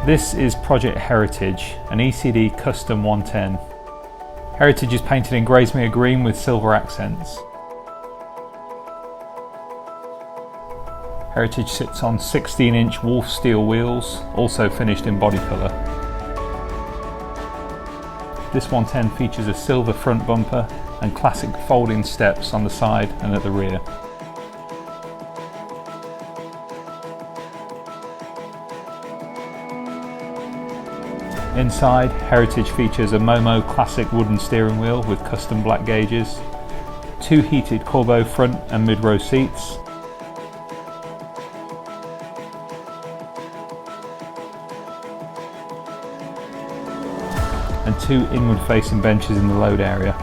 This is Project Heritage, an ECD custom 110. Heritage is painted in Grasmere Green with silver accents. Heritage sits on 16-inch Wolf steel wheels, also finished in body colour. This 110 features a silver front bumper and classic folding steps on the side and at the rear. Inside, Heritage features a Momo classic wooden steering wheel with custom black gauges, 2 heated corbeau front and mid-row seats, and 2 inward-facing benches in the load area.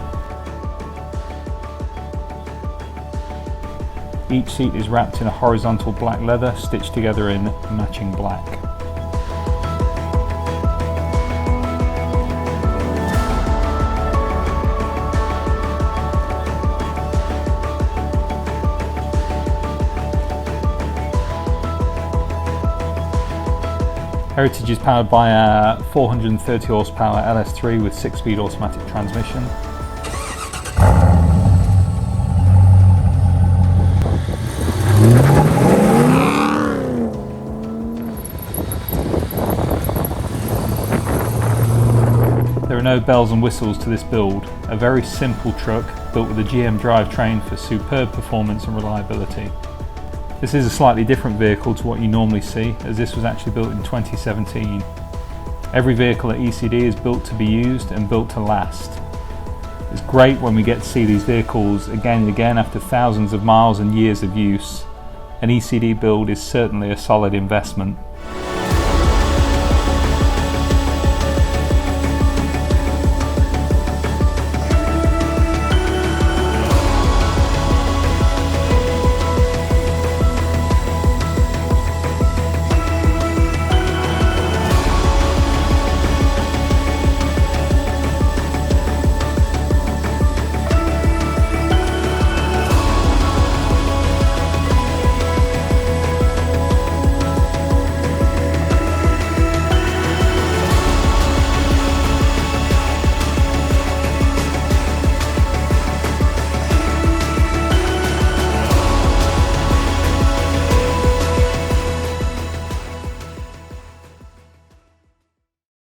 Each seat is wrapped in a horizontal black leather stitched together in matching black. Heritage is powered by a 430 horsepower LS3 with 6-speed automatic transmission. There are no bells and whistles to this build, a very simple truck built with a GM drivetrain for superb performance and reliability. This is a slightly different vehicle to what you normally see, as this was actually built in 2017. Every vehicle at ECD is built to be used and built to last. It's great when we get to see these vehicles again and again after thousands of miles and years of use. An ECD build is certainly a solid investment.